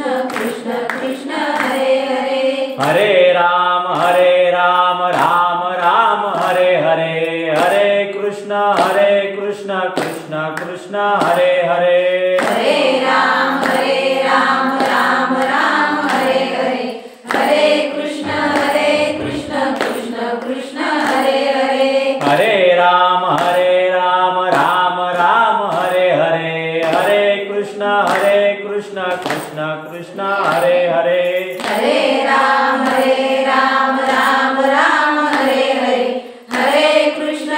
कृष्ण कृष्ण हरे हरे हरे राम राम राम हरे हरे हरे कृष्ण कृष्ण कृष्ण हरे हरे हरे राम राम राम हरे हरे हरे कृष्ण कृष्ण कृष्ण हरे हरे हरे राम राम राम हरे हरे हरे कृष्ण कृष्ण कृष्ण हरे हरे हरे राम राम राम हरे हरे हरे कृष्ण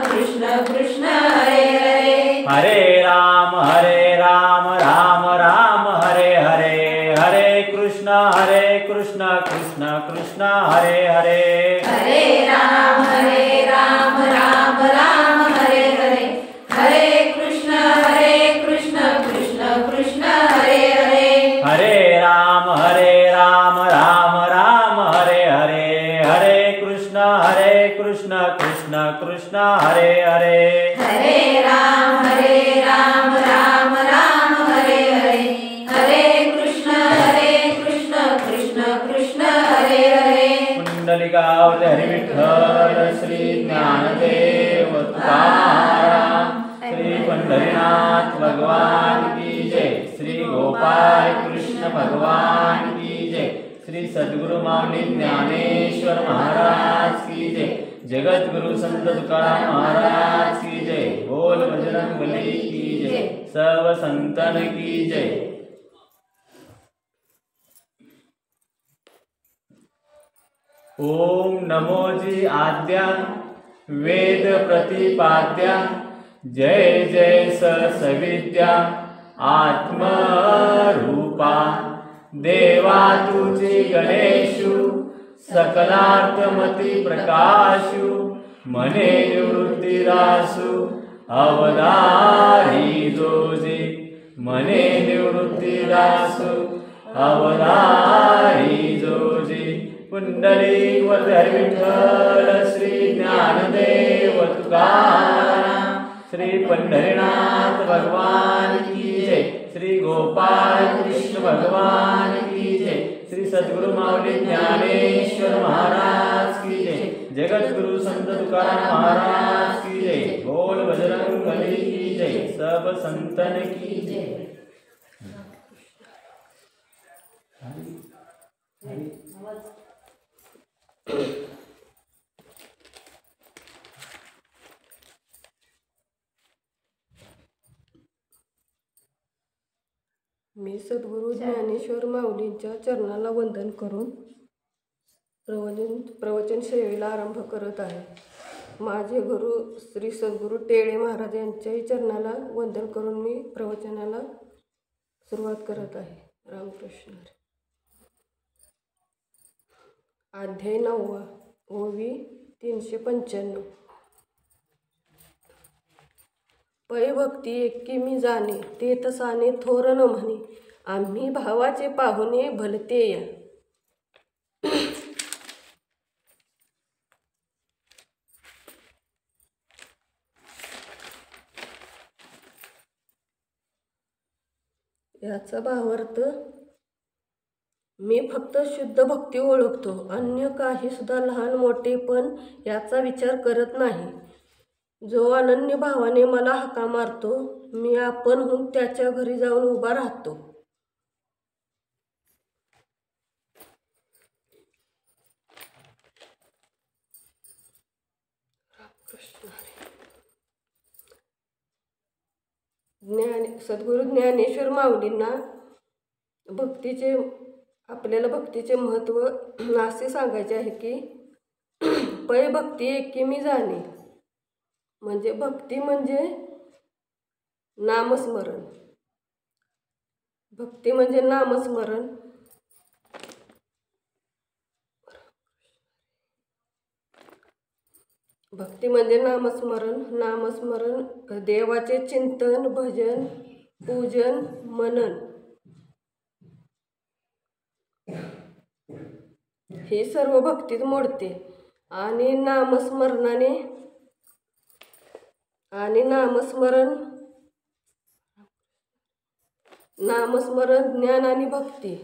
कृष्ण कृष्ण हरे हरे हरे राम राम हरे हरे हरे कृष्ण कृष्ण कृष्ण हरे हरे हरे राम राम हरे हरे हरे कृष्ण कृष्ण कृष्ण हरे हरे हरे राम राम हरे हरे हरे कृष्ण कृष्ण कृष्ण हरे हरे हरे राम राम हरे हरे हरे कृष्ण कृष्ण कृष्ण हरे हरे पुंडलिकावती हरी विठ्ठल श्री ज्ञानदेव तुकाराम श्री पंढरीनाथ भगवान की जय श्री गोपाल कृष्ण भगवान की जय श्री सद्गुरु माऊली ज्ञानेश्वर महाराज की जय जगत गुरु संत तुकाराम महाराज की जय बोल बजरंग बली की जय सब संतन की जय। ओम नमो जी आद्या वेद प्रतिपाद्या जय जय सविद्या आत्मरूपा देवा तुझी गणेशु सकलार्थमती प्रकाशु मने निवृत्तिरासु अवधारी जोजी मने निवृत्तिरासु अवधारी जोजी पुंडलिक हरी विठ्ठल श्री ज्ञानदेव तुकाराम श्री पंढरीनाथ भगवान की जय श्री गोपाल कृष्ण भगवान की जय श्री सद्गुरु माऊली ज्ञानेश्वर महाराज की जय जगत गुरु संत तुकाराम महाराज की जय बोल बजरंग बली की जय सब संतन की जय। मी सद्गुरू ज्ञानेश्वर माऊलींच्या चरणाला वंदन करून प्रवचन सेवेला आरंभ करत आहे। माझे गुरु श्री सद्गुरू टेळे महाराज यांच्याही चरणाला वंदन करून मी प्रवचनाला सुरुवात करत आहे। रामकृष्ण हरी। अध्याय 9 ओवी 395 पै भक्ती एकी मी जाणे ते तसाने थोर न म्हणे आम्ही भावाचे पाहुणे भलते या। याचा भावार्थ मी फक्त शुद्ध भक्ती ओळखतो, अन्य काही सुद्धा लहान मोठे पण याचा विचार करत नाही। जो अनन्य भावाने मला हाका मारतो मी आपणहून त्याच्या घरी जाऊन उभा राहतो। सद्गुरू ज्ञानेश्वर माऊलींना आपल्याला भक्तीचे महत्त्व असे सांगायचे आहे की पै भक्ती एकी मी जाणे म्हणजे भक्ती म्हणजे नामस्मरण। भक्ती म्हणजे नामस्मरण। भक्ती म्हणजे नामस्मरण। नामस्मरण देवाचे चिंतन भजन पूजन मनन हे सर्व भक्तीत मोडते। आणि नामस्मरण नामस्मरण, ज्ञान आणि भक्ती.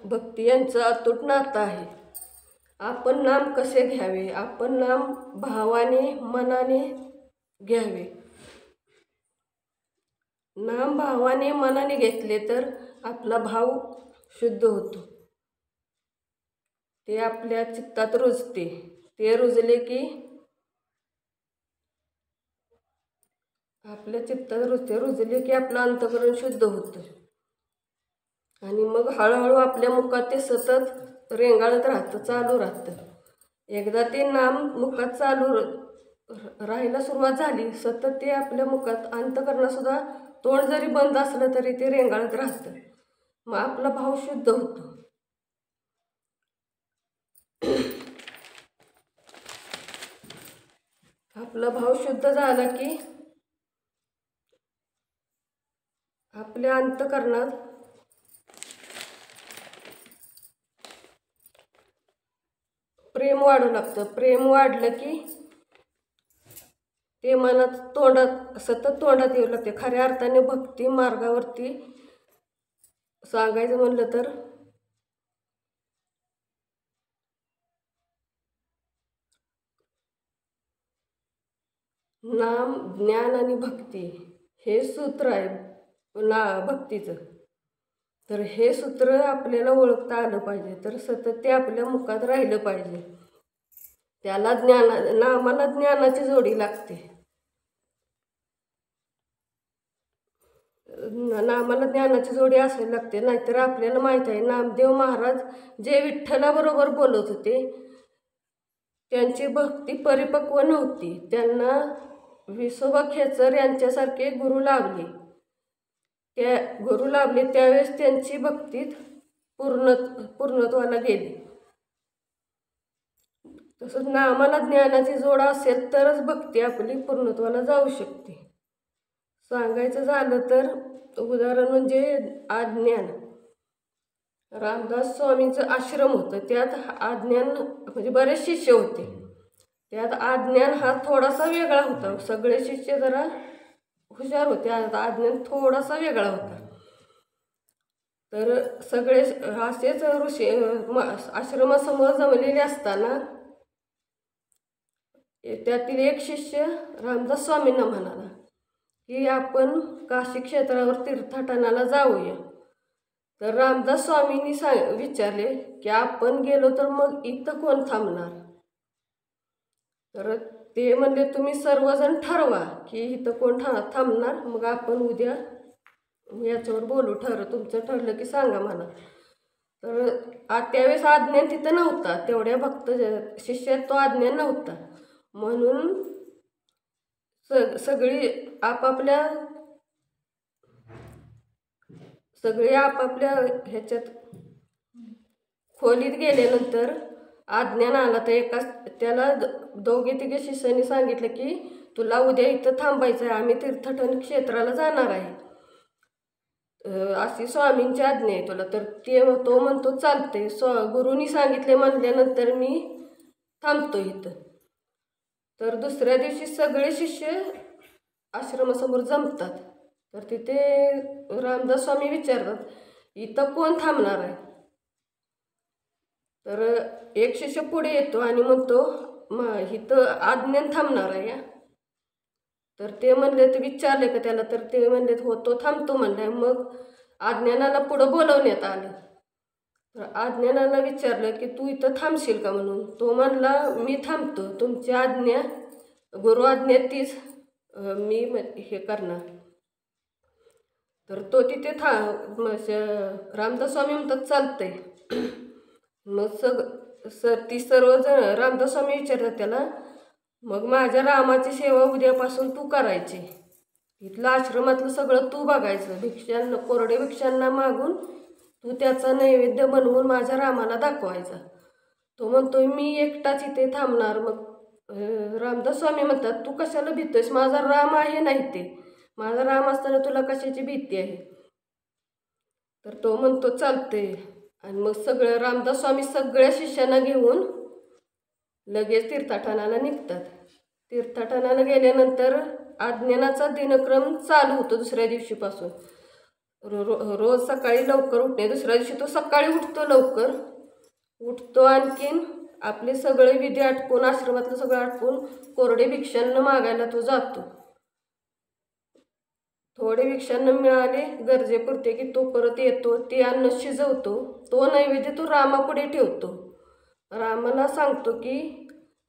भक्ती यांचं अतूट नातं आहे. आपण नाम कसे घ्यावे? आपण नाम भावाने, मनाने घ्यावे. नाम भावाने, मनाने घेतले तर आपला भाव शुद्ध होतो. ते आपल्या चित्तात रुजते. ते रुजले की आपल्या चित्तात रुजले की आपलं अंतःकरण शुद्ध होतं. आणि मग हळूहळू आपल्या मुखात ते सतत रेंगाळत राहतं, चालू राहतं. एकदा ते नाम मुखात चालू राहायला सुरुवात झाली, सतत ते आपल्या मुखात अंतःकरणातसुद्धा तोंड जरी बंद असलं तरी ते रेंगाळत राहतं. मग आपला भाव शुद्ध होतो. आपला भाव शुद्ध झाला की आपल्या अंतःकरणात प्रेम वाढू लागतं. प्रेम वाढलं की ते मनात तोंडात सतत तोंडात येऊ लागते. खऱ्या अर्थाने भक्ती मार्गावरती सांगायचं म्हणलं तर नाम, ज्ञान आणि भक्ती हे सूत्र आहे भक्तीचं. तर हे सूत्र आपल्याला ओळखता आलं पाहिजे. तर सतत ते आपल्या मुखात राहिलं पाहिजे. त्याला नामाला ज्ञानाची जोडी लागते. नामाला ज्ञानाची जोडी असायला लागते. नाहीतर आपल्याला माहीत आहे, नामदेव महाराज जे विठ्ठलाबरोबर बोलत होते त्यांची भक्ती परिपक्व नव्हती. त्यांना विसोबा खेचर यांच्यासारखे गुरु लाभले. त्यावेळेस त्यांची भक्तीत पूर्णत्वाला गेली. तसंच नामाला ज्ञानाची जोड असेल तरच भक्ती आपली पूर्णत्वाला जाऊ शकते. सांगायचं झालं तर उदाहरण म्हणजे आज्ञान. रामदास स्वामींचं आश्रम होतं. त्यात आज्ञान म्हणजे बरेच शिष्य होते. त्यात आज्ञान हा थोडासा वेगळा होता. सगळे शिष्य जरा हुशार होते. आज्ञान थोडासा वेगळा होता. तर सगळे असेच ऋषी आश्रमासमोर जमलेले असताना त्यातील एक शिष्य रामदास स्वामींना म्हणाला की आपण काशी क्षेत्रावर तीर्थाटनाला जाऊया. तर रामदास स्वामींनी विचारले की आपण गेलो तर मग इथं कोण थांबणार? तर ते म्हणले तुम्ही सर्वजण ठरवा की इथं कोण थांबणार, मग आपण उद्या याच्यावर बोलू. तुमचं ठरलं की सांगा मला. तर त्यावेळेस आज्ञान तिथं नव्हता. तेवढ्या भक्त शिष्यात तो आज्ञान नव्हता. म्हणून सगळे आपापल्या ह्याच्यात खोलीत गेल्यानंतर आज्ञान आला. तर त्याला दोघे तिघे शिष्यांनी सांगितलं की तुला उद्या इथं थांबायचं आहे, आम्ही तीर्थाटन क्षेत्राला जाणार आहे, अशी स्वामींची आज्ञा आहे तुला. तर तो म्हणतो चालते. गुरुनी सांगितले म्हणल्यानंतर मी थांबतो इथं. तर दुसऱ्या दिवशी सगळे शिष्य आश्रमासमोर जमतात. तर तिथे रामदास स्वामी विचारतात इथं कोण थांबणार आहे? तर एक शिष्य पुढे येतो आणि म्हणतो इथं आज्ञान थांबणार आहे या. तर ते म्हणले, ते विचारले का त्याला? तर ते म्हणले हो तो थांबतो म्हणलाय. मग आज्ञानाला पुढं बोलवण्यात आलं. तर आज्ञानाला विचारलं की तू इथं थांबशील का म्हणून. तो म्हणला मी थांबतो, तुमची आज्ञा गुरु आज्ञा तीच मी हे करणार. तर तो तिथे रामदास स्वामी म्हणतात चालतंय. मग ती सर्वजण रामदास स्वामी विचारतात त्याला मग माझ्या रामाची सेवा उद्यापासून तू करायची. इथलं आश्रमातलं सगळं तू बघायचं. कोरडे भिक्षांना मागून तू त्याचा नैवेद्य बनवून माझ्या रामाला दाखवायचा. तो म्हणतोय मी एकटाच इथे थांबणार. मग रामदास स्वामी म्हणतात तू कशाला भीतोयस? माझा राम आहे नाही ते. माझा राम असताना तुला कशाची भीती आहे? तर तो म्हणतो चालते. आणि मग सगळं रामदास स्वामी सगळ्या शिष्यांना घेऊन लगेच तीर्थाटनाला निघतात. तीर्थाटनाला गेल्यानंतर अज्ञानाचा दिनक्रम चालू होतो दुसऱ्या दिवशीपासून. रोज सकाळी लवकर उठणे. दुसऱ्या दिवशी तो सकाळी उठतो, लवकर उठतो. आणखीन आपले सगळे विधी आटपून, आश्रमातलं सगळं आटपून कोरडे भिक्षांना मागायला तो जातो. थोडे भिक्षांना मिळाले गरजेपुरते की तो परत येतो. ते अन्न शिजवतो. तो नैवेद्य तो रामापुढे ठेवतो. रामाला सांगतो की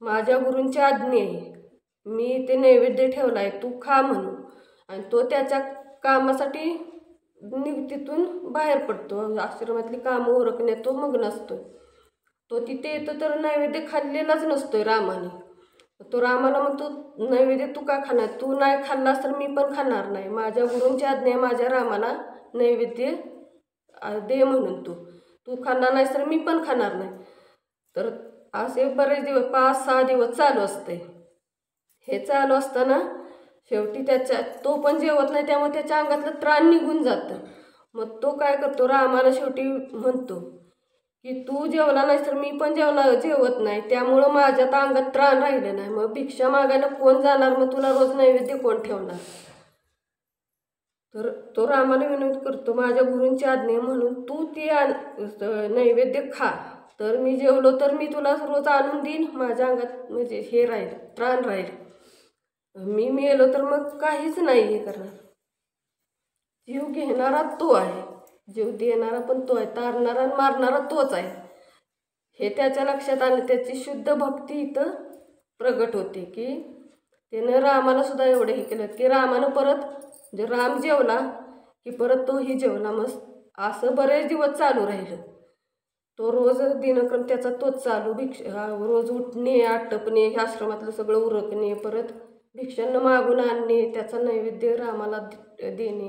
माझ्या गुरूंची आज्ञा आहे, मी ते नैवेद्य ठेवला आहे, तू खा म्हणून. आणि तो त्याच्या कामासाठी तिथून बाहेर पडतो. आश्रमातली कामं उरकण्यात तो मग्न असतो. तो तिथे येतो तर नैवेद्य खाल्लेलाच नसतोय रामाने. तो रामाला म्हणतो, नैवेद्य तू का खाणार? तू नाही खाल्लास तर मी पण खाणार नाही. माझ्या गुरूंची आज्ञा माझ्या रामाला नैवेद्य दे म्हणून तू खाणार नाहीस तर मी पण खाणार नाही. तर असे बरेच दिवस, 5-6 दिवस चालू असते. हे चालू असताना शेवटी तो पण जेवत नाही, त्यामुळे त्याच्या अंगातलं त्राण निघून जातं. मग तो काय करतो, रामाला शेवटी म्हणतो की तू जेवला नाहीस तर मी पण जेवत नाही, त्यामुळं माझ्या तर अंगात त्राण राहिलं नाही. मग भिक्षा मागायला कोण जाणार? मग तुला रोज नैवेद्य कोण ठेवणार? तर तो रामाला विनंती करतो, माझ्या गुरूंची आज्ञा म्हणून तू ती नैवेद्य खा, तर मी जेवलो तर मी तुला रोज आणून देईन. माझ्या अंगात म्हणजे हे राहील, त्राण राहील. मी मेलो तर मग काहीच नाही हे करणार. जीव घेणारा तो आहे, जीव देणारा पण तो आहे, तारणारा आणि मारणारा तोच आहे. हे त्याच्या लक्षात आलं. त्याची शुद्ध भक्ती इथं प्रगट होते की त्यानं रामाला सुद्धा एवढं हे केलं की रामानं परत जे राम जेवला की परत तोही जेवला. मग असं बरेच दिवस चालू राहिलं. तो रोज दिनक्रम त्याचा तोच चालू. रोज उठणे, आटपणे, आश्रमातलं सगळं उरकणे, परत भिक्षांना मागून आणणे, त्याचा नैवेद्य रामाला देणे,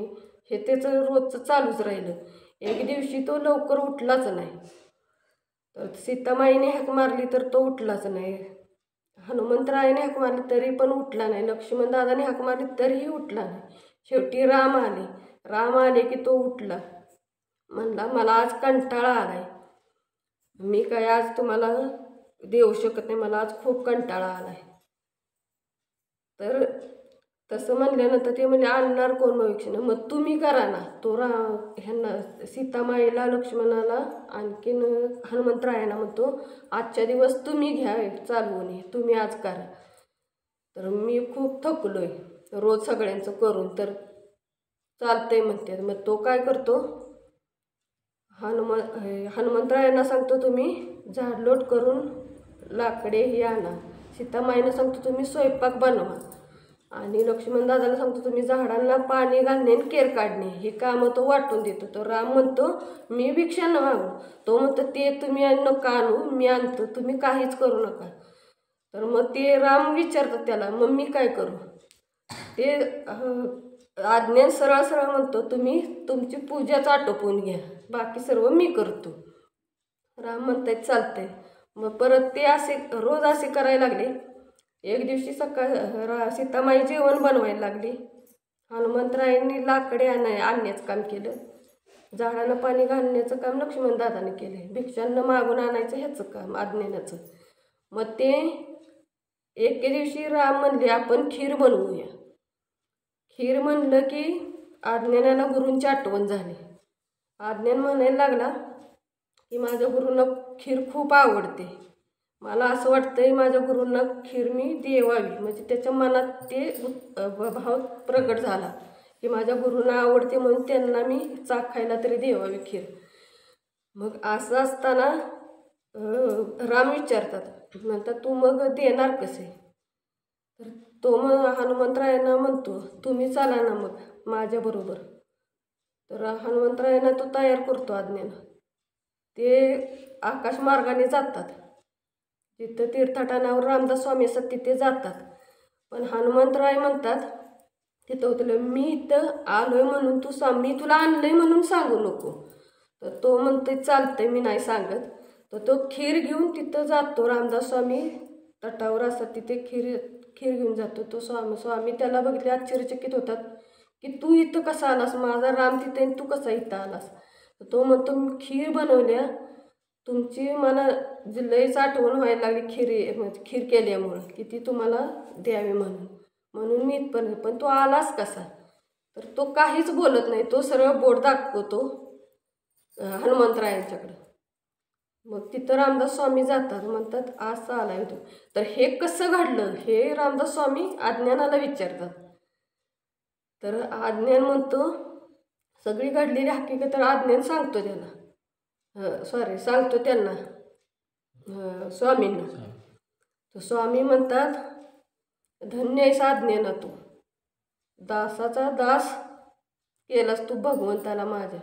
हे त्याचं रोजचं चालूच राहिलं. एक दिवशी तो लवकर उठलाच नाही. तर सीतामाईने हाक मारली तर तो उठलाच नाही. हनुमंतरायाने हाक मारली तरी पण उठला नाही. लक्ष्मण दादाने हाक मारली तरीही उठला नाही. शेवटी राम आले की तो उठला. म्हणला, मला आज कंटाळा आलाय, मी काय आज तुम्हाला देऊ शकत नाही, मला आज खूप कंटाळा आलाय. तर तसं म्हणल्यानंतर ते म्हणजे आणणार कोण भविष्य? मग तुम्ही करा ना. तो ह्यांना सीतामाईला, लक्ष्मणाला, आणखीन हनुमंतरायांना म्हणतो, आजच्या दिवस तुम्ही घ्या चालवून, तुम्ही आज करा. तर मी खूप थकलोय रोज सगळ्यांचं करून, तर चालतंय म्हणते. मग तो काय करतो, हनुमंतरायांना सांगतो, तुम्ही झाडलोट करून लाकडे ही आणा. सीतामाईनं सांगतो, तुम्ही स्वयंपाक बनवा. आणि लक्ष्मण दादाला सांगतो, तुम्ही झाडांना पाणी घालणे आणि केर काढणे हे कामं तो वाटून देतो. तो राम म्हणतो, मी भिक्षा न मागू. तो म्हणतो, ते तुम्ही नका आणू, मी आणतो, तुम्ही काहीच करू नका. तर मग ते राम विचारतात त्याला, मग मी काय करू? ते आज्ञा सरळ म्हणतो, तुम्ही तुमची पूजाच आटोपून घ्या, बाकी सर्व मी करतो. राम म्हणतायत चालतंय. मग परत ते असे रोज असे करायला लागले. एक दिवशी सीतामाई जेवण बनवायला लागली. हनुमंतरायांनी लाकडे आणण्याचं काम केलं. झाडांना पाणी घालण्याचं काम लक्ष्मण दादाने केलं. भिक्षांना मागून आणायचं ह्याचं काम अज्ञानाचं. मग ते एके दिवशी राम म्हणले, आपण खीर बनवूया. खीर म्हणलं की अज्ञानाला गुरूंची आठवण झाली. अज्ञान म्हणायला लागला की माझ्या गुरूंना खीर खूप आवडते, मला असं वाटतंय माझ्या गुरूंना खीर मी देवावी. म्हणजे त्याच्या मनात ते भाव प्रगट झाला की माझ्या गुरूंना आवडते म्हणून त्यांना मी चाखायला तरी देवावी खीर. मग असं असताना राम विचारतात, म्हणतात, तू मग देणार कसे? तर तो मग हनुमंतरायांना म्हणतो, तुम्ही चाला ना मग माझ्याबरोबर. तर हनुमंतरायांना तो तयार करतो अज्ञान. ते आकाशमार्गाने जातात. तिथं तीर्थाटनावर रामदास स्वामी असतात तिथे जातात. पण हनुमंतराय म्हणतात तिथं होतं, मी इथं आलोय म्हणून मी तुला आणलंय म्हणून सांगू नको. तर तो म्हणतोय चालतंय, मी नाही सांगत. तर तो खीर घेऊन तिथं जातो. रामदास स्वामी तटावर असतात तिथे खीर घेऊन जातो. तो स्वामी त्याला बघितले आश्चर्यचकित होतात की तू इथं कसा आलास? माझा राम तिथे तू कसा इथं आलास? तो म्हणतो मी खीर बनवल्या, तुमची मला लईच आठवण व्हायला लागली म्हणजे खीर केल्यामुळं की ती तुम्हाला द्यावी म्हणून मी इथपर्यंत. पण तो आलाच कसा? तर तो काहीच बोलत नाही, तो सरळ बोट दाखवतो हनुमंतरायांच्याकडं. मग तिथं रामदास स्वामी जातात, म्हणतात असं आलाय तो. तर हे कसं घडलं हे रामदास स्वामी अज्ञानाला विचारतात. तर अज्ञान म्हणतो सगळी घडलेली हकीकत तर अज्ञान सांगतो त्याला, सांगतो त्यांना स्वामींना. तर स्वामी म्हणतात धन्य आहेस अज्ञाना, तू दासाचा दास केलास तू भगवंताला माझ्या.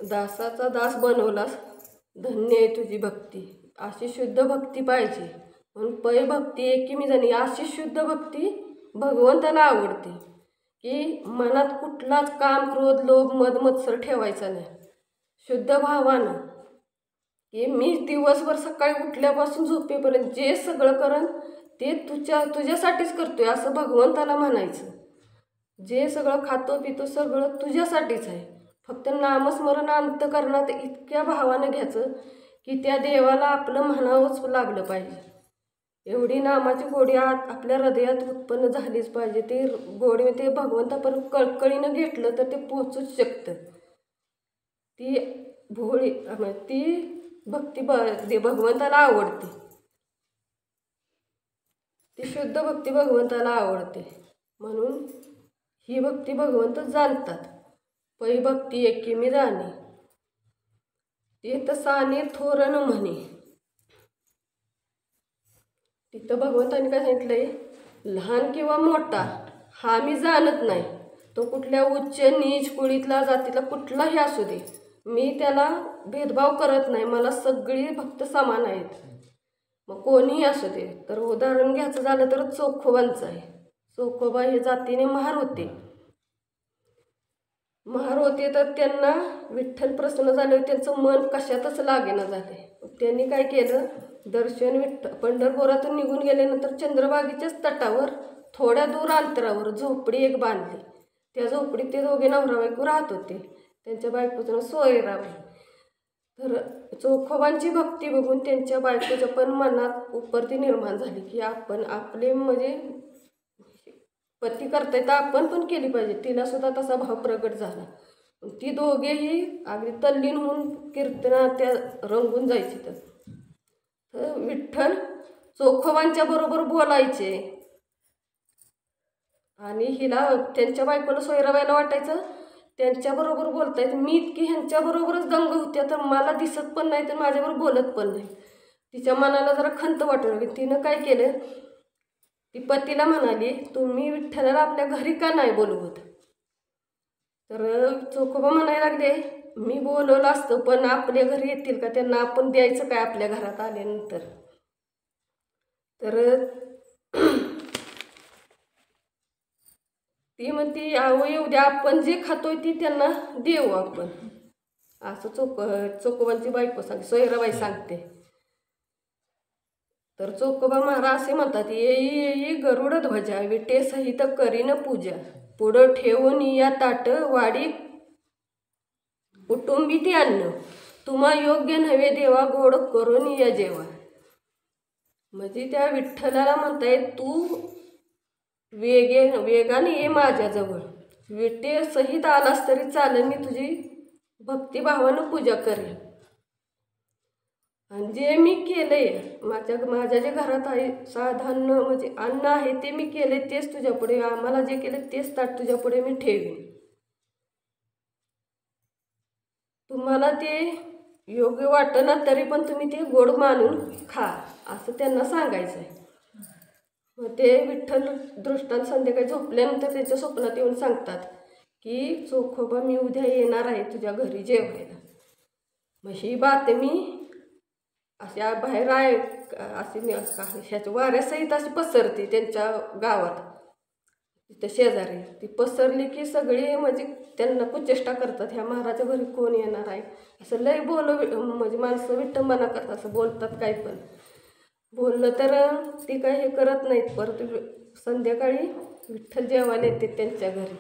दासाचा दास बनवलास, धन्य आहे तुझी भक्ती. अशी शुद्ध भक्ती पाहिजे. म्हणून पै भक्ती एकी जणी, अशी शुद्ध भक्ती भगवंताला आवडते की मनात कुठलाच काम, क्रोध, लोभ, मद, मत्सर ठेवायचा नाही. शुद्ध भावानं की मी दिवसभर सकाळी उठल्यापासून झोपेपर्यंत जे सगळं करन ते तुझ्यासाठीच करतोय असं भगवंताला म्हणायचं. जे सगळं खातो पितो सगळं तुझ्यासाठीच आहे. फक्त नामस्मरण अंतःकरणात इतक्या भावानं घ्यायचं की त्या देवाला आपलं म्हणावंच लागलं पाहिजे. एवढी नामाची गोडी आपल्या हृदयात उत्पन्न झालीच पाहिजे. ते गोडी ते भगवंतापर्यंत कळकळीनं घेतलं तर ते पोचूच शकतं. ती भोळी ती भक्ती भगवंताला आवडते. ती शुद्ध भक्ती भगवंताला आवडते. म्हणून ही भक्ती भगवंत जाणतात. पै भक्ती एकीमी जाणे, ते तसाने थोरन म्हणे. तिथं भगवंताने काय सांगितलंय, लहान किंवा मोठा हा मी जाणत नाही. तो कुठल्या उच्च नीच कुळीतला जातीला कुठलाही असू दे, मी त्याला भेदभाव करत नाही. मला सगळी भक्त समान आहेत, मग कोणीही असू दे. तर उदाहरण घ्यायचं झालं तर चोखोबांचं आहे. चोखोबा हे जातीने महार होते. तर त्यांना विठ्ठल प्रसन्न झाले, त्यांचं मन कशातच लागेना झाले. त्यांनी काय केलं, दर्शन पंढरपुरातून निघून गेल्यानंतर चंद्रभागेच्याच तटावर थोड्या दूर अंतरावर झोपडी एक बांधली. त्या झोपडीत ते दोघे नवरा बायको राहत होते. त्यांच्या बायकोचं नाव सोयराबाई. तर चोखोबांची भक्ती बघून त्यांच्या बायकोच्या पण मनात उपरती निर्माण झाली की आपण आपले म्हणजे पती करता येतं आपण पण केली पाहिजे. तिला सुद्धा तसा भाव प्रगट झाला. ती दोघेही अगदी तल्लीन होऊन कीर्तनात त्या रंगून जायची. तर विठ्ठल चोखोबांच्या बरोबर बोलायचे आणि हिला त्यांच्या बायकोला सोयराबाईला वाटायचं त्यांच्याबरोबर बोलतायत, मी इतकी ह्यांच्याबरोबरच दंग होत्या तर मला दिसत पण नाही तर माझ्याबरोबर बोलत पण नाही. तिच्या मनाला जरा खंत वाटू लागली. तिनं काय केलं, ती पतीला म्हणाली तुम्ही विठ्ठलाला आपल्या घरी का नाही बोलवत. तर चोखोबा म्हणायला लागले मी बोलवलं असतं पण आपल्या घरी येतील का, त्यांना आपण द्यायचं काय आपल्या घरात आल्यानंतर. तर ती म्हणती अहो येऊ द्या, आपण जे खातोय ती त्यांना देऊ आपण, असं चोखोबांची बायको सांगते, सोयराबाई सांगते. तर चोखोबा महाराज असे म्हणतात येई गरुड ध्वजा विटे सहित करीन पूजा, पुढं ठेवून या ताट वाडी कुटुंबी ते अन्न, तुम्हा योग्य नव्हे देवा गोड करून या जेवा. म्हणजे त्या विठ्ठलाला म्हणताय तू वेगाने ये माझ्याजवळ, विटे सहित आलास तरी चालेल, मी तुझी भक्तिभावानं पूजा करेन. आणि जे मी केलंय माझ्या जे घरात आहे साधारण म्हणजे अन्न आहे ते मी केले तेच तुझ्या पुढे, आम्हाला जे केले तेच ताट तुझ्या पुढे मी ठेवीन. तुम्हाला ते योग्य वाटना तरी पण तुम्ही ते गोड मानून खा असं त्यांना सांगायचं आहे. मग ते विठ्ठल दृष्टांत संध्याकाळी झोपल्यानंतर त्यांच्या स्वप्नात येऊन सांगतात की चोखोबा मी उद्या येणार आहे तुझ्या घरी जेवायला. मग ही बातमी अशा बाहेर आहे अशी ह्याच्या वाऱ्यासहित अशी पसरते त्यांच्या गावात, तिथं शेजारी ती पसरली की सगळे म्हणजे त्यांना कुचेष्टा करतात ह्या महाराजा घरी कोण येणार आहे असं लय म्हणजे माणसं विटंबना करतात, असं बोलतात. काय पण बोललं तर ती काय हे करत नाहीत. परत संध्याकाळी विठ्ठल जेवायला येते त्यांच्या घरी.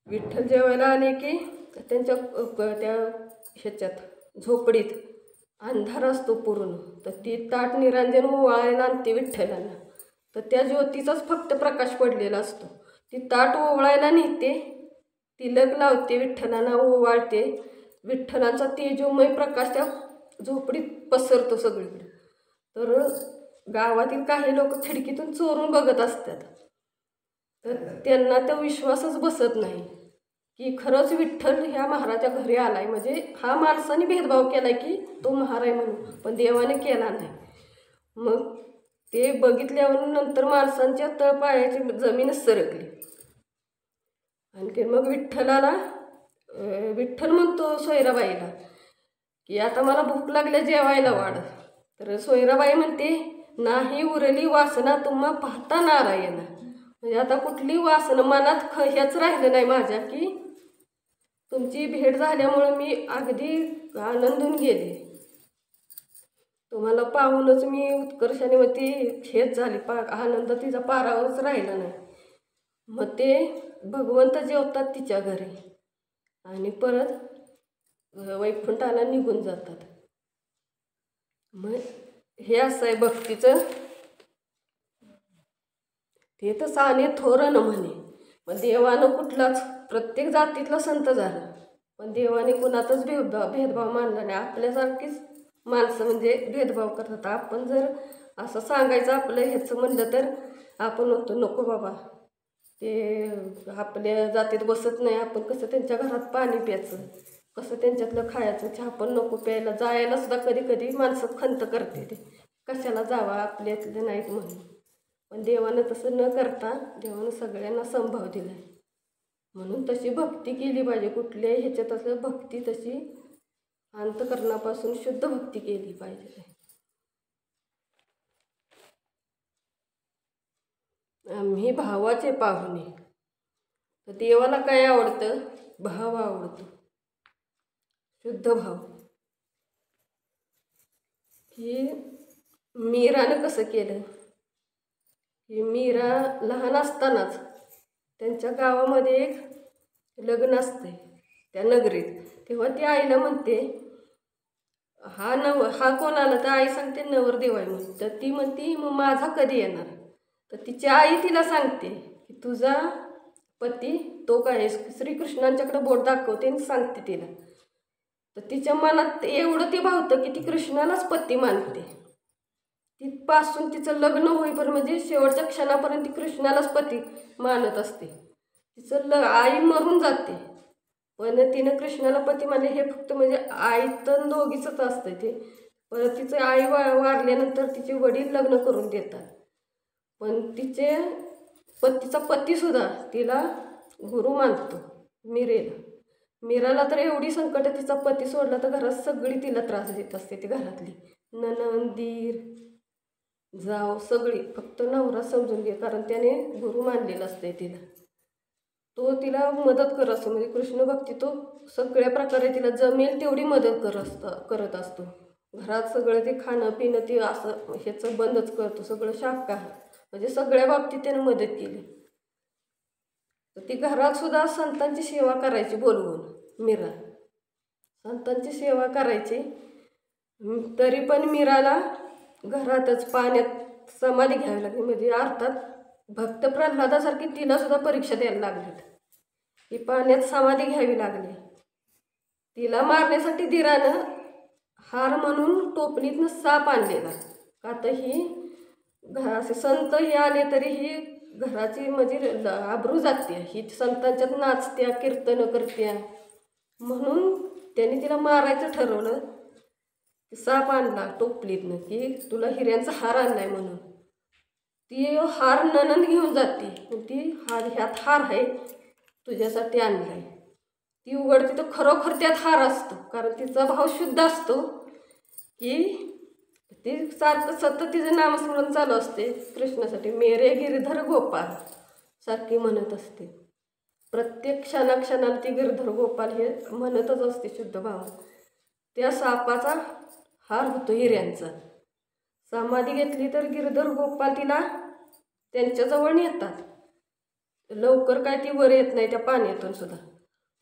विठ्ठल जेवायला आले की त्यांच्या त्या ह्याच्यात झोपडीत अंधार असतो पूर्ण, तर ती ताट निरांजन ओवाळायला आणते विठ्ठलांना. तर त्या ज्योतीचाच फक्त प्रकाश पडलेला असतो. ती ताट ओवाळायला नेते, तिलक लावते, विठ्ठलांना ओवाळते. विठ्ठलांचा तेजोमय प्रकाश त्या झोपडीत पसरतो सगळीकडे. तर गावातील काही लोक खिडकीतून चोरून बघत असतात. तर त्यांना तो विश्वासच बसत नाही की खरंच विठ्ठल ह्या महाराच्या घरी आलाय. म्हणजे हा माणसाने भेदभाव केलाय की तो महार आहे म्हणून, पण देवाने केला नाही. मग ते बघितल्यावर नंतर माणसांच्या तळपायाची जमीनच सरकली. आणखी मग विठ्ठल म्हणतो सोयराबाईला की आता मला भूक लागल्या, जेवायला वाढ. तर सोयराबाई म्हणते, नाही उरली वासना तुम्हा पाहता नारायण. म्हणजे आता कुठली वासना मनात ह्याच राहिलं नाही माझ्या की तुमची भेट झाल्यामुळं मी अगदी आनंदून गेले. तुम्हाला पाहूनच मी उत्कर्षाने मग ती हेच झाली, आनंद तिचा पारावरच राहिला नाही. मग ते भगवंत जेवतात तिच्या घरी आणि परत वैकुंठाला निघून जातात. मग हे असं आहे भक्तीचं. ते तर साने थोरं म्हणे. मग देवानं कुठलाच प्रत्येक जातीतला संत झाला, पण देवाने कुणातच भेदभाव मानला नाही. आपल्यासारखीच माणसं म्हणजे भेदभाव करतात. आपण जर असं सांगायचं आपलं ह्याचं म्हणलं तर आपण होतो नको बाबा, ते आपल्या जातीत बसत नाही, आपण कसं त्यांच्या घरात पाणी प्यायचं, कसं त्यांच्यातलं खायचं, चहा पण नको प्यायला, जायला सुद्धा कधी कधी माणसं खंत करते ते कशाला जावा आपल्यातले नाहीत म्हणून. पण देवानं तसं न करता देवानं सगळ्यांना संभाव दिला आहे. म्हणून तशी भक्ती केली पाहिजे. कुठल्याही ह्याच्यात असं भक्ती तशी अंतःकरणापासून शुद्ध भक्ती केली पाहिजे. आम्ही भावाचे पाहुणे. तर देवाला काय आवडतं? भाव आवडतो, शुद्ध भाव. की मीरानं कसं केलं की मीरा लहान असतानाच त्यांच्या गावामध्ये एक लग्न असते त्या नगरीत. तेव्हा ती आईला म्हणते, हा कोण आला? तर आई सांगते नवरदेव आहे म्हणून. तर ती म्हणते मग माझा कधी येणार? तर तिची आई तिला सांगते की तुझा पती तो काय श्रीकृष्णांच्याकडे बोट दाखवते आणि सांगते तिला. तर तिच्या मनात एवढं ते भावतं की ती कृष्णालाच पती मानते. तिथपासून तिचं लग्न होईपर्यंत म्हणजे शेवटच्या क्षणापर्यंत ती कृष्णालाच पती मानत असते. तिचं आई मरून जाते पण तिनं कृष्णाला पती मानले. हे फक्त म्हणजे आई तर दोघीचंच असतं ते. परत तिचं आई वारल्यानंतर तिचे वडील लग्न करून देतात. पण तिचा पतीसुद्धा तिला गुरु मानतो मीरेला. मीराला तर एवढी संकट, तिचा पती सोडला तर घरात सगळी तिला त्रास देत असते. ती घरातली नणंद, दीर, जाव सगळी, फक्त नवरा समजून घे कारण त्याने गुरु मानलेला असते तिला. तो तिला मदत करत असतो. म्हणजे कृष्ण भक्ती तो सगळ्या प्रकारे तिला जमेल तेवढी मदत करत असतो. घरात सगळं ते खाणं पिणं ते असं ह्याचं बंदच करतो, सगळं शाकाहार. म्हणजे सगळ्या बाबतीत त्यानं मदत केली. तर ती घरात सुद्धा संतांची सेवा करायची बोलवून मीरा, संतांची सेवा करायची. तरी पण मीराला घरातच पाण्यात समाधी घ्यावी लागली. म्हणजे अर्थात भक्त प्रल्हादासारखी तिला सुद्धा परीक्षा द्यायला लागलीत की पाण्यात समाधी घ्यावी लागली. तिला मारण्यासाठी दिरानं हार म्हणून टोपलीतनं साप आणलेला. का तर ही असे संत हे आले तरी ही घराची म्हणजे आबरू जाते, ही संतांच्यात नाचत्या कीर्तनं करत्या म्हणून त्यांनी तिला मारायचं ठरवलं. साप आणला टोपलीतनं की तुला हिऱ्यांचा हार आणलाय म्हणून. ती हार नणंद घेऊन जाते. ती ह्यात हार आहे तुझ्यासाठी आणलाय. ती उघडते तर खरोखर त्यात हार असतो. कारण तिचा भाव शुद्ध असतो की ती सारखं सतत तिचं नामस्मरण चालू असते कृष्णासाठी. मेरे गिरधर गोपाल सारखी म्हणत असते. प्रत्येक क्षणाक्षणाला ती गिरधर गोपाल हे म्हणतच असते शुद्ध भाव. त्या सापाचा हार होतो हिऱ्यांचा. समाधी घेतली तर गिरधर गोपाल तिला त्यांच्याजवळ नेतात. लवकर काय ती वर येत नाही त्या पाण्यातून सुद्धा.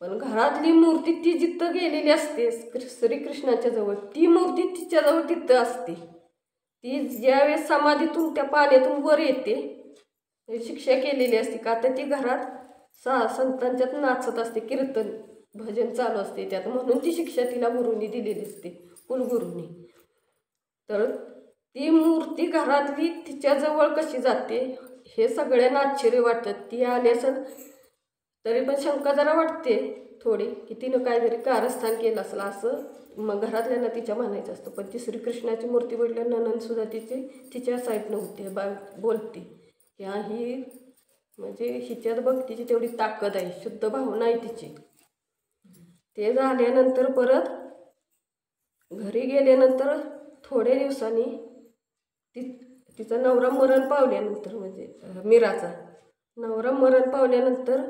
पण घरातली मूर्ती ती जिथं गेलेली असते श्रीकृष्णाच्या जवळ, ती मूर्ती तिच्याजवळ तिथं असते. ती ज्यावेळेस समाधीतून त्या पाण्यातून वर येते, शिक्षा केलेली असते का तर ती घरात संतांच्यात नाचत असते, कीर्तन भजन चालू असते त्यात, म्हणून ती शिक्षा तिला गुरुंनी दिलेली असते, कुलगुरूंनी. तर ती मूर्ती घरातली तिच्याजवळ कशी जाते हे सगळ्यांना आश्चर्य वाटतं. ती आली असेल तरी पण शंका जरा वाटते थोडी की तिनं काहीतरी कारस्थान केलं असेल असं मग घरातल्यांना तिच्या म्हणायचं असतं. पण ती श्रीकृष्णाची मूर्ती बघितल्या ननंदसुद्धा तिच्या साईडनं होते, बोलते की ही म्हणजे हिच्यात भक्तीची तेवढी ताकद आहे, शुद्ध भावना आहे तिची. ते झाल्यानंतर परत घरी गेल्यानंतर थोड्या दिवसांनी तिचा नवरा मरण पावल्यानंतर, म्हणजे मीराचा नवरा मरण पावल्यानंतर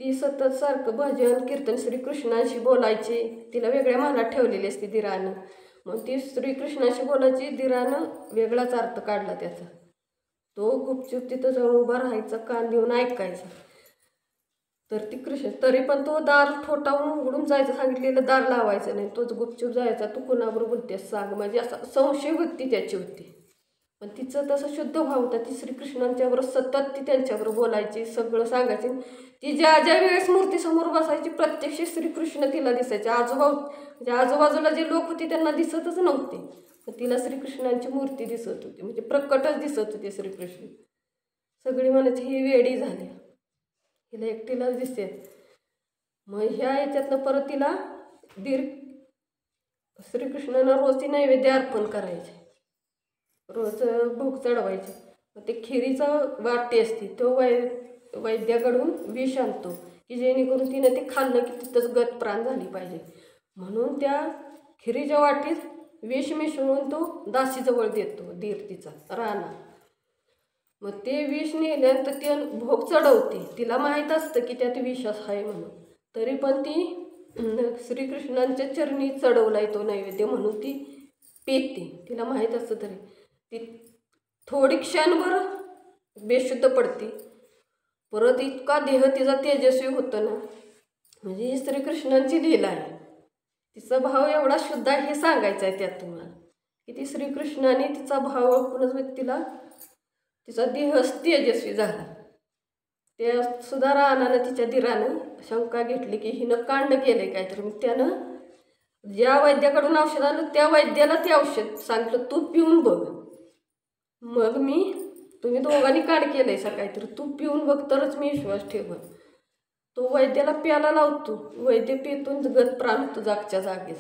ती सतत सारखं भजन कीर्तन श्रीकृष्णाशी बोलायची. तिला वेगळ्या मनात ठेवलेली असते दिरानं. मग ती श्रीकृष्णाशी बोलायची, दिरानं वेगळाच अर्थ काढला त्याचा. तो गुपचूप तिथं जाऊन उभा राहायचा, कान देऊन ऐकायचा. तर ती तरी पण तो दार ठोठावून उघडून जायचं, सांगितलेलं दार लावायचं नाही, तोच गुपचूप जायचा. तू कुणाबरोबर बोलतेस सांग, म्हणजे असा संशय वृत्ती त्याची होती. पण तिचं तसं शुद्ध भाव होता. ती श्रीकृष्णांच्याबरोबर सतत ती त्यांच्याबरोबर बोलायची, सगळं सांगायची. ती ज्या ज्या वेळेस मूर्तीसमोर बसायची प्रत्यक्ष श्रीकृष्ण तिला दिसायचे. म्हणजे आजूबाजूला जे लोक होते त्यांना दिसतच नव्हते, पण तिला श्रीकृष्णांची मूर्ती दिसत होती, म्हणजे प्रकटच दिसत होते श्रीकृष्ण. सगळी म्हणायची ही वेडी झाली, हिला एकटीलाच दिसते. मग ह्या याच्यातनं परत तिला श्रीकृष्णांना रोज ती नैवेद्य अर्पण करायचे, रोज भोग चढवायचे. मग ते खिरीचा वाटी असते, तो वैद्याकडून विष आणतो की जेणेकरून तिनं ते खाल्लं की तिथंच गत प्राण झाली पाहिजे, म्हणून त्या खिरीच्या वाटीत विष मिसळून तो दासीजवळ देतो, दीर तिचा राणा. मग ते विष नेल्यानंतर ती भोग चढवते. तिला माहीत असतं की त्यात विष आहे म्हणून, तरी पण ती श्रीकृष्णांच्या चरणी चढवलाय तो नैवेद्य म्हणून ती पेते. तिला माहीत असतं तरी ती थोडी क्षणभर बेशुद्ध पडते. परत इतका देह तिचा तेजस्वी होतं ना, म्हणजे ही श्रीकृष्णांची लीला आहे. तिचा भाव एवढा शुद्ध आहे हे सांगायचं आहे त्यात तुम्हाला, की ती श्रीकृष्णाने तिचा भाव ओळखूनच व्यक्तीला तिचा देहच तेजस्वी झाला. त्या सुद्धा रानानं तिच्या दिरानं शंका घेतली की हिनं कांड केलंय काय. तर त्यानं ज्या वैद्याकडून औषध आलं त्या वैद्याला ते औषध सांगितलं, तू पिऊन बघ. मग तुम्ही दोघांनी कांड केलंय सकाळी, तर तू पिऊन बघ तरच मी विश्वास ठेव. तो वैद्याला प्याला लावतो, वैद्य पितून गत प्राण होतो जागच्या जागेच.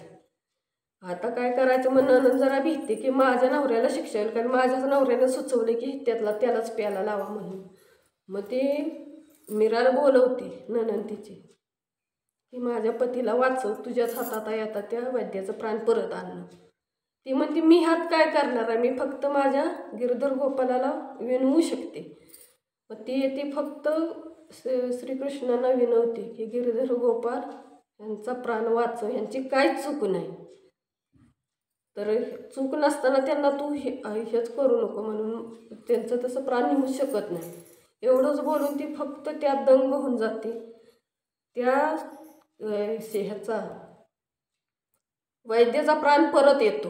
आता काय करायचं मग ननंद जरा भीते की माझ्या नवऱ्याला शिक्षा होईल, कारण माझ्याच नवऱ्यानं सुचवलं की त्यालाच प्याला लावा म्हणून. मग ते मीराला बोलवते ननंद तिची की माझ्या पतीला वाचव, तुझ्याच हातात आहे आता त्या वैद्याचं प्राण परत आणणं. ती म्हणते मी हात काय करणार आहे, मी फक्त माझ्या गिरधर गोपालाला विनवू शकते. मग ती येते फक्त श्रीकृष्णांना विनवते की गिरधर गोपाल यांचा प्राण वाचव, यांची काहीच चूक नाही. तर चूक नसताना त्यांना तू हेच करू नको म्हणून त्यांचं तसं प्राण निघू शकत नाही. एवढंच बोलून ती फक्त त्या दंग होऊन जाते. त्या ह्याचा वैद्याचा प्राण परत येतो,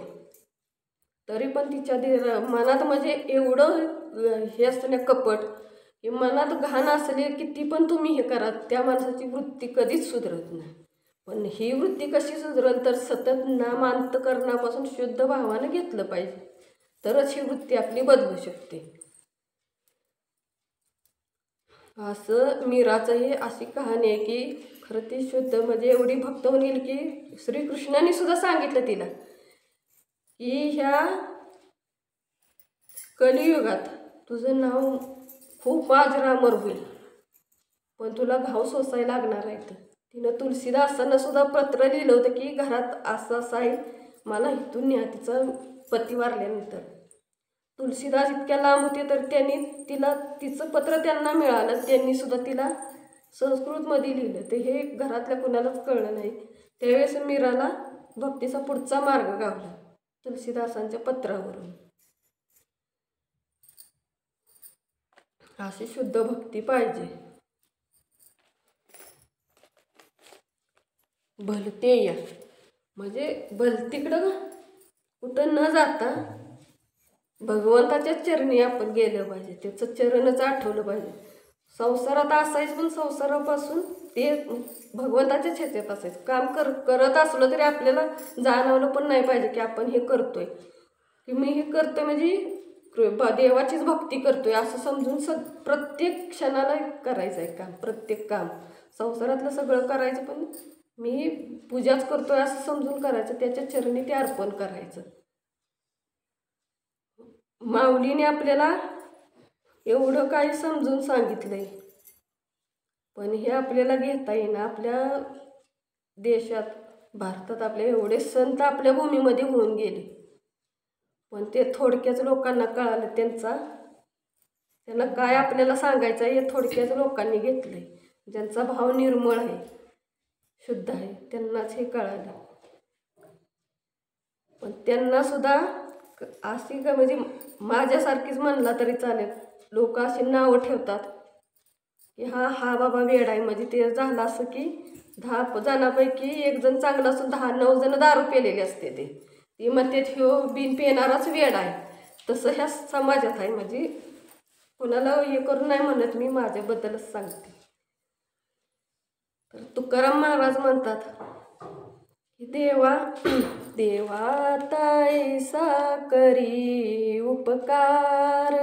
तरी पण तिच्या मनात म्हणजे एवढं हे असतं ना कपट, की मनात घाण असले किती पण तुम्ही हे करा, त्या माणसाची वृत्ती कधीच सुधरत नाही. पण ही वृत्ती कशी सुधरल तर सतत नामांतकरणापासून शुद्ध भावानं घेतलं पाहिजे, तरच ही वृत्ती आपली बदलू शकते. असं मीराचंही अशी कहाणी आहे की खरं ती शुद्ध म्हणजे एवढी भक्त होऊन गेली की श्रीकृष्णाने सुद्धा सांगितलं तिला की ह्या कलियुगात तुझं नाव खूप अजरामर होईल, पण तुला घाव सोसायला लागणार आहे. तिनं तुलसीदासांना सुद्धा पत्र लिहिलं होतं की घरात असं आहे, मला इथून न्या. तिचा पती वारल्यानंतर तुलसीदास इतक्या लांब होते, तर तिचं पत्र त्यांना मिळालं. त्यांनी सुद्धा तिला संस्कृतमध्ये लिहिलं, ते हे घरातल्या कुणालाच कळलं नाही. त्यावेळेस मीराला भक्तीचा पुढचा मार्ग गावला तुलसीदासांच्या पत्रावरून. अशी शुद्ध भक्ती पाहिजे. भलते या म्हणजे भलतीकडं कुठं न जाता भगवंताच्या चरणी आपण गेलं पाहिजे, त्याचं चरणच आठवलं पाहिजे. संसारात असायचं पण संसारापासून ते भगवंताच्याच ह्याच्यात असायचं. काम करत असलो तरी आपल्याला जाणवलं पण नाही पाहिजे की आपण हे करतोय, की मी हे करतोय म्हणजे देवाचीच भक्ती करतोय असं समजून प्रत्येक क्षणाला करायचं आहे काम. प्रत्येक काम संसारातलं सगळं करायचं पण मी पूजाच करतोय असं समजून करायचं, त्याच्या चरणी ते अर्पण करायचं. माऊलीने आपल्याला एवढं काही समजून सांगितलंय, पण हे आपल्याला घेता येईना. आपल्या देशात भारतात आपल्या एवढे संत आपल्या भूमीमध्ये होऊन गेले, पण ते थोडक्याच लोकांना कळालं. त्यांना काय आपल्याला सांगायचं आहे हे थोडक्याच लोकांनी घेतलंय. ज्यांचा भाव निर्मळ आहे, शुद्ध आहे, त्यांनाच हे कळालं. पण त्यांना सुद्धा अशी का म्हणजे माझ्यासारखीच म्हणला तरी चालेल, लोक अशी नावं ठेवतात की हा बाबा वेडा आहे. म्हणजे ते झालं असं की 10 जणांपैकी 1 जण चांगला असून 9 जण दारू पेलेले असते. ते म्हणते ह्यो बिन पेणाराच वेडा आहे. तसं ह्या समाजात आहे. म्हणजे कोणाला हे करून नाही म्हणत, मी माझ्याबद्दलच सांगते. तर तुकाराम महाराज म्हणतात की देवा तैसा करी उपकार,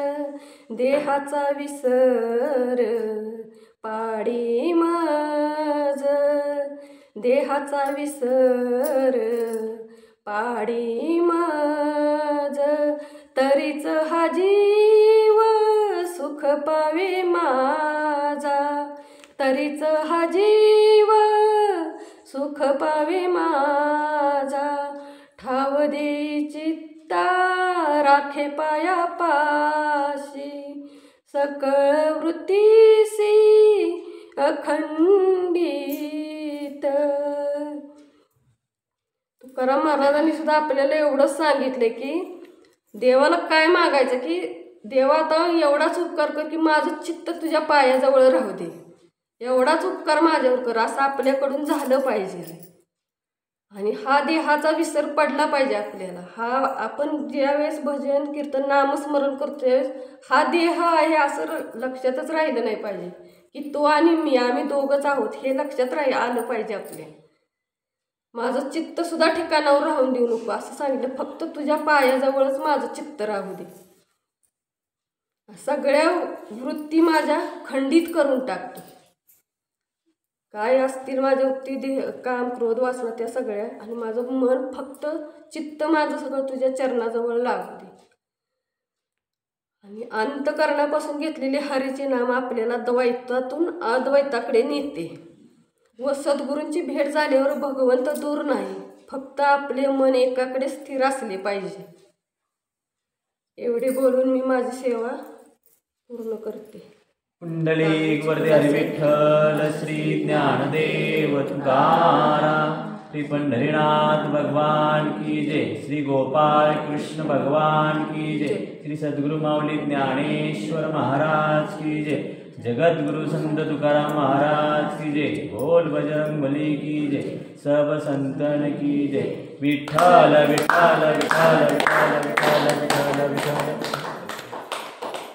देहाचा विसर पाडी माझ, देहाचा विसर पाडी माझ, तरीच हा जीव सुख पावे माझा, तरीच हा जीव सुख पावे माझा, ठाव दे चित्ता राखे पाया पाशी, सकळ वृत्तीसी अखंडित. तुकाराम महाराजांनी सुद्धा आपल्याला एवढंच सांगितलं की देवाला काय मागायचं, की देवा आता एवढाच उपकार कर की माझं चित्त तुझ्या पायाजवळ राहू दे, एवढाच उपकार माझ्यावर कर, असं आपल्याकडून झालं पाहिजे. आणि हा देहाचा विसर पडला पाहिजे आपल्याला. हा आपण ज्यावेळेस भजन कीर्तन नामस्मरण करतो त्यावेळेस हा देह आहे असं लक्षातच राहिलं नाही पाहिजे की तो आणि मी आम्ही दोघंच आहोत, हे लक्षात आलं पाहिजे आपल्या. माझं चित्त सुद्धा ठिकाणावर राहून देऊ नको असं सांगितलं, फक्त तुझ्या पायाजवळच माझं चित्त राहू दे. सगळ्या वृत्ती माझ्या खंडित करून टाकतो. काय असतील माझ्या वृत्ती, देह, काम, क्रोध, वासना त्या सगळ्या, आणि माझं मन फक्त चित्त माझं सगळं तुझ्या चरणाजवळ लागू दे. आणि अंतकरणापासून घेतलेले हरीचे नाम आपल्याला द्वैतातून अद्वैताकडे नेते. व सद्गुरूंची भेट झाल्यावर भगवंत दूर नाही, फक्त आपले मन एकाकडे स्थिर असले पाहिजे. एवढे बोलून मी माझी सेवा पूर्ण करते. पुंडलिक वरदे हरी विठ्ठल श्री ज्ञानदेव तुकाराम, श्री पंढरीनाथ भगवान की जय, श्री गोपाल कृष्ण भगवान की जय, श्री सद्गुरु माऊली ज्ञानेश्वर महाराज की जय, जगद्गुरु संत तुकाराम महाराज की जय, बोल बजरंग बली की जय, सब संतन की जय. विठ्ठल विठ्ठल विठ्ठल विठ्ठल विठ्ठल विठ्ठल विठ्ठल.